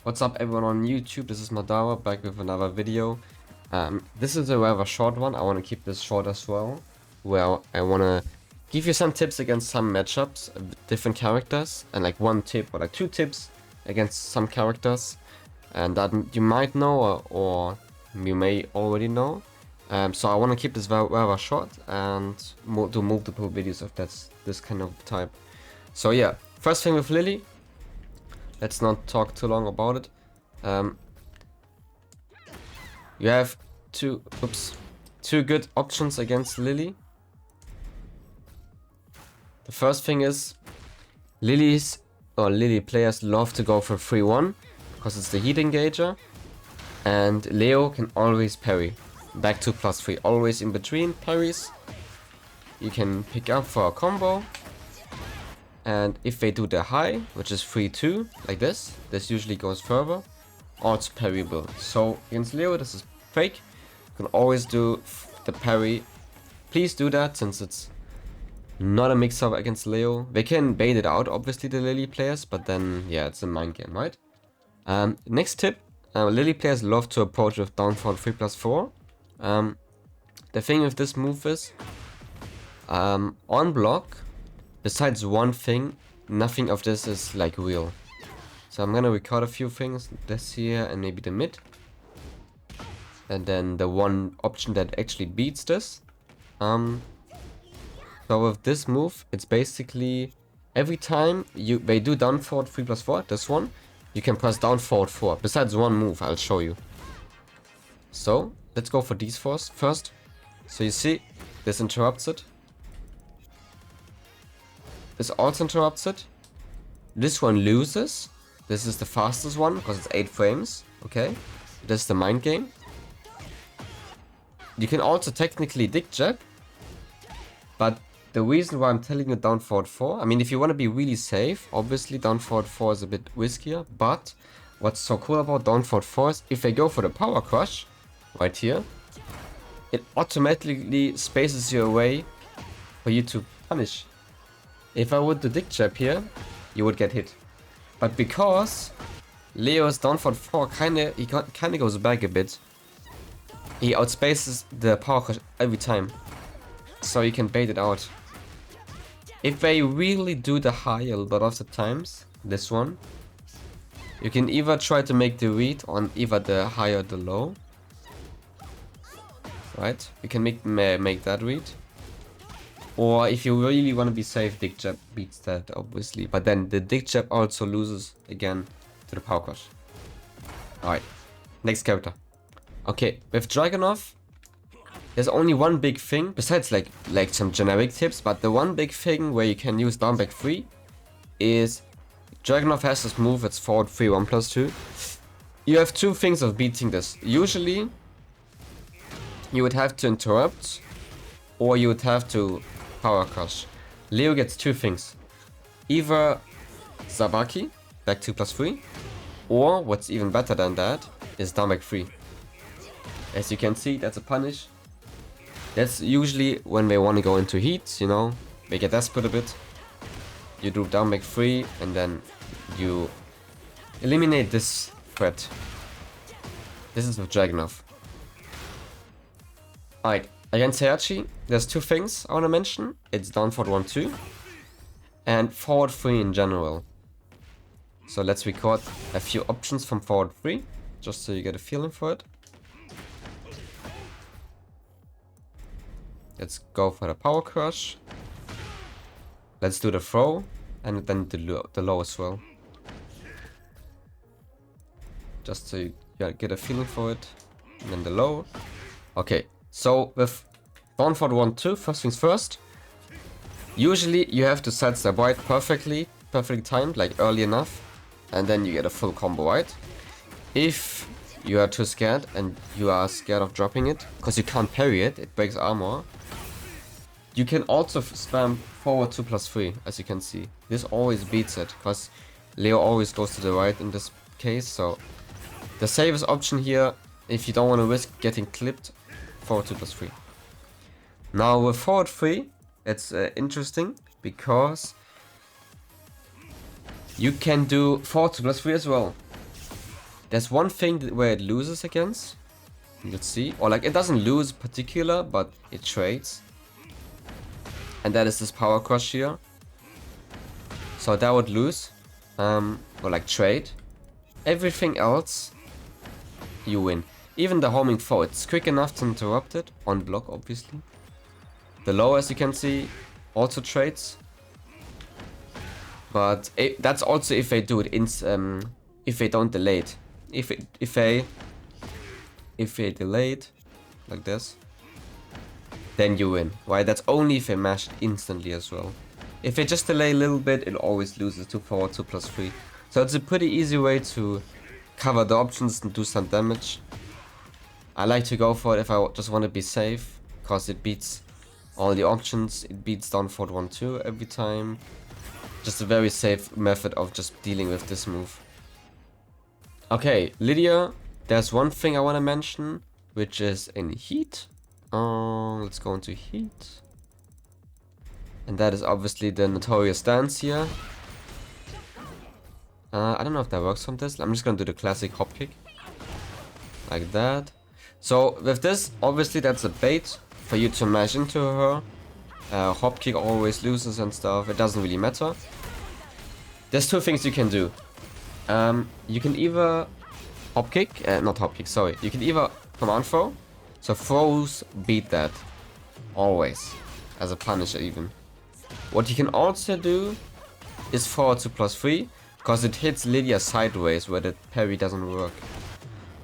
What's up everyone on YouTube, this is Madawa back with another video. This is a rather short one, I want to keep this short as well. Well, I want to give you some tips against some matchups with different characters. And like one tip or like two tips against some characters. And that you might know or you may already know. So I want to keep this rather short and do multiple videos of this kind of type. So yeah, first thing with Lili. Let's not talk too long about it. You have two good options against Lili. The first thing is Lili players love to go for 3-1 because it's the heat engager, and Leo can always parry. Back 2+3, always in between parries. You can pick up for a combo. And if they do the high, which is 3-2, like this usually goes further, or it's parryable. So against Leo, this is fake. You can always do the parry. Please do that, since it's not a mix-up against Leo. They can bait it out, obviously, the Lili players, but then, yeah, it's a mind game, right? Next tip, Lili players love to approach with down forward 3+4. The thing with this move is, on block, besides one thing, nothing of this is like real. So I'm gonna record a few things, this here and maybe the mid. And then the one option that actually beats this. So with this move, it's basically every time they do down forward 3+4, this one, you can press down forward 4. Besides one move, I'll show you. So let's go for these first. So you see, this interrupts it. This also interrupts it. This one loses. This is the fastest one because it's 8 frames. Okay, this is the mind game. You can also technically dig jab, but the reason why I'm telling you down forward 4, I mean, if you want to be really safe, obviously down forward 4 is a bit riskier. But what's so cool about down forward 4 is if they go for the power crush right here, it automatically spaces you away for you to punish. If I would do dig jab here, you would get hit. But because Leo's down for 4 kinda goes back a bit, he outspaces the power crush every time. So you can bait it out. If they really do the high a lot of the times, this one, you can either try to make the read on either the high or the low. Right? You can make that read. Or if you really want to be safe, dig jab beats that, obviously. But then the dig jab also loses again to the power crush. Alright, next character. Okay, with Dragunov, there's only one big thing, besides like some generic tips, but the one big thing where you can use down back 3 is Dragunov has this move, it's forward 3, 1+2. You have two things of beating this. Usually, you would have to interrupt, or you would have to power crush. Leo gets two things. Either Zabaki, back 2+3, or what's even better than that is down back 3. As you can see, that's a punish. That's usually when they want to go into heat, you know, they get desperate a bit. You do down back 3 and then you eliminate this threat. This is with Dragunov. Alright. Against Heihachi, there's two things I want to mention. It's down forward 1-2 and forward 3 in general. So let's record a few options from forward 3, just so you get a feeling for it. Let's go for the power crush. Let's do the throw and then the low as well. Just so you get a feeling for it. And then the low. Okay. So with down forward 1-2, first things first. Usually you have to set the white perfectly timed, like early enough, and then you get a full combo, right? If you are too scared and you are scared of dropping it, because you can't parry it, it breaks armor. You can also spam forward 2+3, as you can see. This always beats it, because Leo always goes to the right in this case. So the safest option here, if you don't want to risk getting clipped, forward 2+3. Now with forward 3, it's interesting because you can do forward 2+3 as well. There's one thing where it loses against. Let's see. Or like it doesn't lose particular, but it trades. And that is this power crush here. So that would lose. Or like trade. Everything else, you win. Even the homing foe, it's quick enough to interrupt it. On block, obviously. The low, as you can see, also trades. But that's also if they do it if they don't delay it. If they delay it like this, then you win. Right? That's only if they mash it instantly as well. If they just delay a little bit, it always loses 2 forward, 2 plus 3. So it's a pretty easy way to cover the options and do some damage. I like to go for it if I just want to be safe, because it beats all the options. It beats down forward 1, 2 every time. Just a very safe method of just dealing with this move. Okay, Lidia, there's one thing I want to mention, which is in heat. Let's go into heat. And that is obviously the notorious dance here. I don't know if that works from this. I'm just gonna do the classic hop kick. Like that. So with this, obviously that's a bait for you to mash into her. Hop kick always loses and stuff. It doesn't really matter. There's two things you can do. You can either hop kick, not hop kick, sorry. You can either command throw. So throws beat that. Always. As a punisher even. What you can also do is forward to +3. Because it hits Lidia sideways where the parry doesn't work.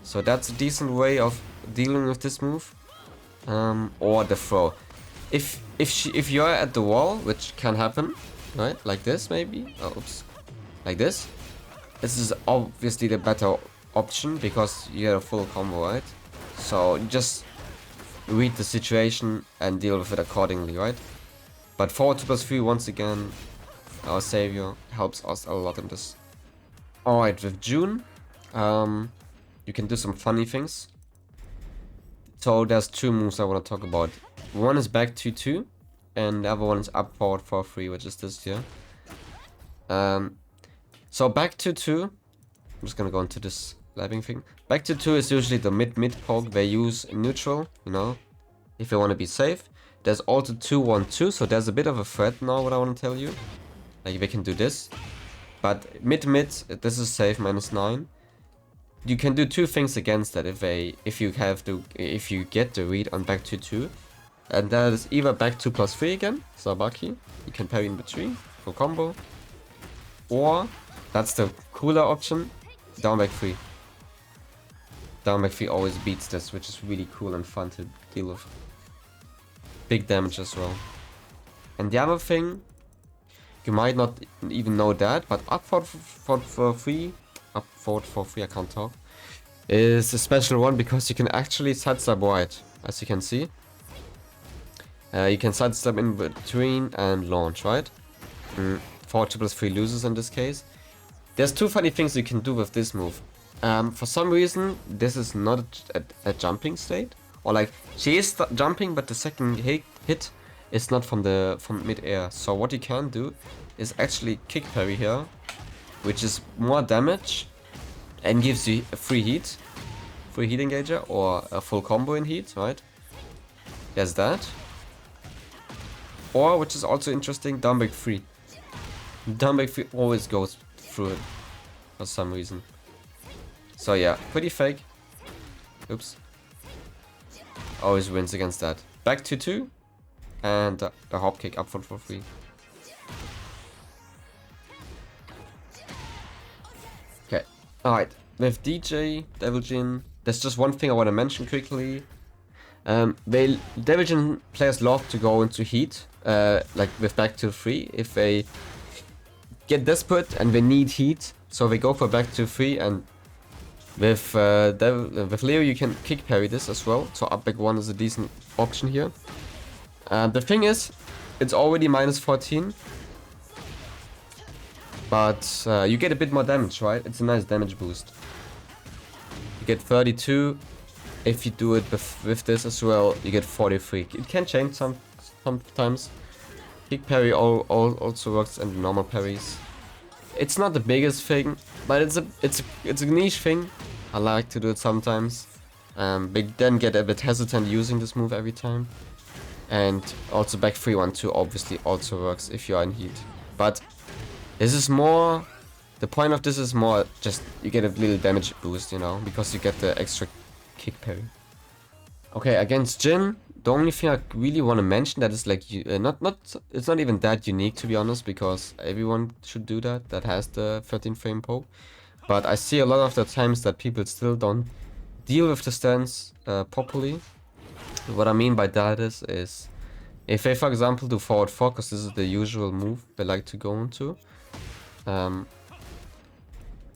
So that's a decent way of dealing with this move. Or the throw. If you're at the wall, which can happen, right? Like this maybe. Oh, oops. Like this. This is obviously the better option because you get a full combo, right? So you just read the situation and deal with it accordingly, right? But forward to +3 once again. Our savior helps us a lot in this. Alright, with June, you can do some funny things. So there's two moves I want to talk about. One is back 2-2, and the other one is up forward 4-3, which is this here. So back 2-2, I'm just gonna go into this lapping thing. Back 2-2 is usually the mid poke they use in neutral, you know, if they want to be safe. There's also 2-1-2, so there's a bit of a threat now, what I want to tell you. Like they can do this, but mid, this is safe -9. You can do two things against that if you get the read on back 2-2, and that is either back 2 +3 again, Sabaki, you can parry in between for combo, or that's the cooler option, down back 3. Down back 3 always beats this, which is really cool and fun to deal with. Big damage as well. And the other thing. You might not even know that, but up forward for 3, I can't talk, is a special one because you can actually sidestep wide, as you can see. You can sidestep in between and launch, right? Forward to +3 loses in this case. There's two funny things you can do with this move. For some reason, this is not a jumping state, or like she is jumping, but the second hit. It's not from mid-air. So what you can do is actually kick parry here, which is more damage and gives you a free heat engager or a full combo in heat, right? There's that. Or, which is also interesting, down back 3. Down back 3 always goes through it for some reason. So yeah, pretty fake. Oops. Always wins against that. Back 2-2. And the hop kick up for 3. Okay, alright. With DJ, Devil Jin, there's just one thing I want to mention quickly. Devil Jin players love to go into heat, like with back to 3, if they get desperate and they need heat, so they go for back to 3, and with Leo you can kick parry this as well, so up back 1 is a decent option here. The thing is, it's already -14, but you get a bit more damage, right? It's a nice damage boost. You get 32. If you do it with this as well, you get 43. It can change sometimes. Kick parry also works in normal parries. It's not the biggest thing, but it's a niche thing. I like to do it sometimes. But then get a bit hesitant using this move every time. And also back 3-1-2 obviously also works if you are in heat. But this is more... The point of this is more just you get a little damage boost, you know, because you get the extra kick parry. Okay, against Jin, the only thing I really want to mention that is like it's not even that unique to be honest, because everyone should do that has the 13 frame poke. But I see a lot of the times that people still don't deal with the stance properly. What I mean by that is if they, for example, do forward 4, because this is the usual move they like to go into,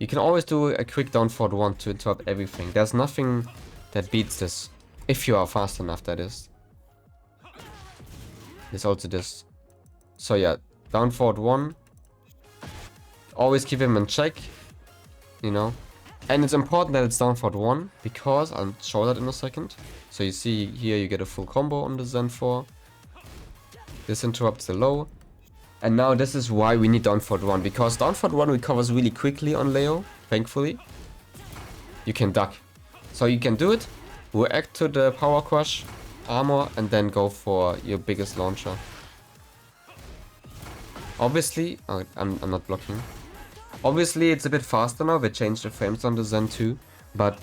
you can always do a quick down forward 1 to interrupt everything. There's nothing that beats this, if you are fast enough, that is. There's also this. So yeah, down forward 1. Always keep him in check, you know. And it's important that it's down forward 1, because I'll show that in a second. So you see here you get a full combo on the Zen 4. This interrupts the low. And now this is why we need down forward 1, because down forward 1 recovers really quickly on Leo, thankfully. You can duck. So you can do it, react to the power crush, armor, and then go for your biggest launcher. Obviously, oh, I'm not blocking. Obviously it's a bit faster now, they changed the frames on the Zen 2, but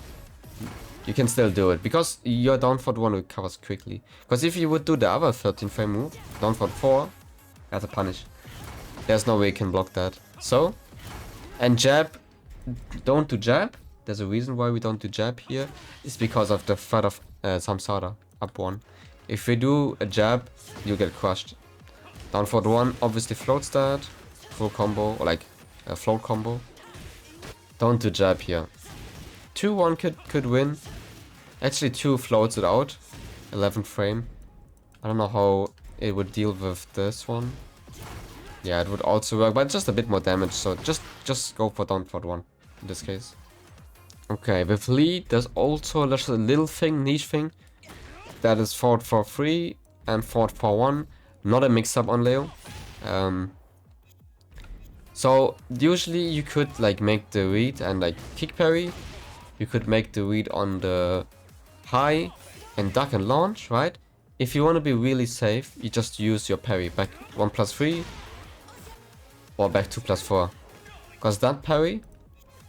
you can still do it, because your down forward 1 recovers quickly. Because if you would do the other 13 frame move, down forward 4, that's a punish. There's no way you can block that. So, and jab, don't do jab. There's a reason why we don't do jab here. It's because of the threat of Samsara, up 1. If we do a jab, you get crushed. Down forward 1 obviously floats that. Full combo, or like a float combo. Don't do jab here. 2-1 could win. Actually 2 floats it out. 11th frame. I don't know how it would deal with this one. Yeah, it would also work, but just a bit more damage, so just go for down forward 1 in this case. Okay, with Lee, there's also just a little thing, niche thing, that is forward 4-3 and forward 4-1, not a mix-up on Leo. So usually you could like make the read and like kick parry. You could make the read on the high and duck and launch, right? If you want to be really safe, you just use your parry back 1+3 or back 2+4. Because that parry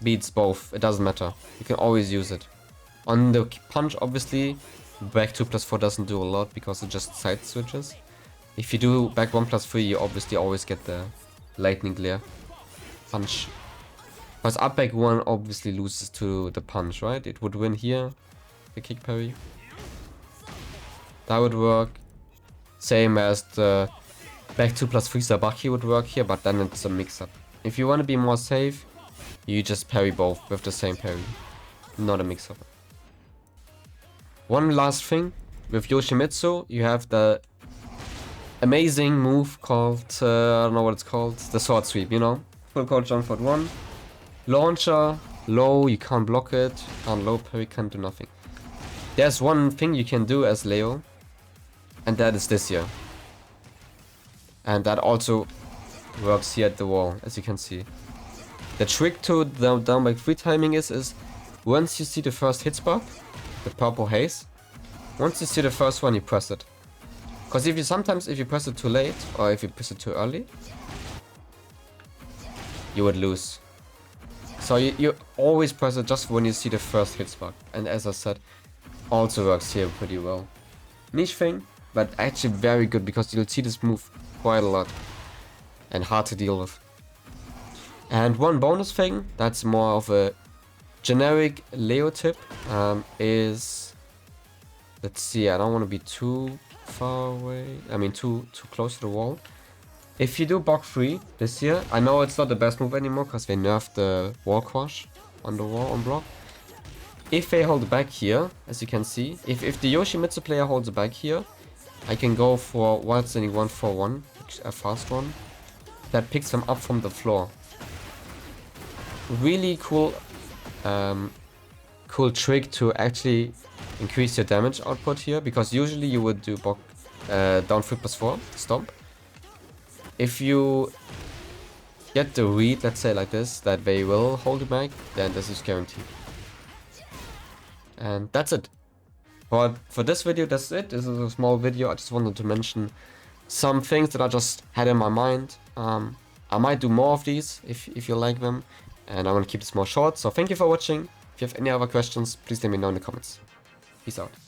beats both, it doesn't matter. You can always use it. On the punch, obviously, back 2+4 doesn't do a lot because it just side switches. If you do back 1+3, you obviously always get the lightning glare punch. Because up back 1 obviously loses to the punch, right? It would win here, the kick parry. That would work. Same as the back 2+3 Sabaki would work here, but then it's a mix-up. If you want to be more safe, you just parry both with the same parry. Not a mix-up. One last thing. With Yoshimitsu, you have the amazing move called, I don't know what it's called, the sword sweep, you know? Full coach down forward 1. Launcher, low, you can't block it. Can't low parry, can't do nothing. There's one thing you can do as Leo, and that is this here. And that also works here at the wall, as you can see. The trick to the down back 3 timing is once you see the first hit spark, the purple haze, once you see the first one, you press it. Because if you press it too late, or if you press it too early, you would lose. So you always press it just when you see the first hit spark. And as I said, also works here pretty well. Niche thing, but actually very good, because you'll see this move quite a lot. And hard to deal with. And one bonus thing, that's more of a generic Leo tip, is... Let's see, I don't want to be too far away. I mean, too close to the wall. If you do block 3 this year, I know it's not the best move anymore because they nerfed the wall crush on the wall on block. If they hold back here, as you can see, if the Yoshimitsu player holds back here, I can go for wild standing 1-4-1, a fast one, that picks them up from the floor. Really cool, cool trick to actually increase your damage output here, because usually you would do block down 3+4 stomp. If you get the read, let's say like this, that they will hold it back, then this is guaranteed. And that's it. For this video, that's it. This is a small video. I just wanted to mention some things that I just had in my mind. I might do more of these if you like them. And I want to keep this more short. So thank you for watching. If you have any other questions, please let me know in the comments. Peace out.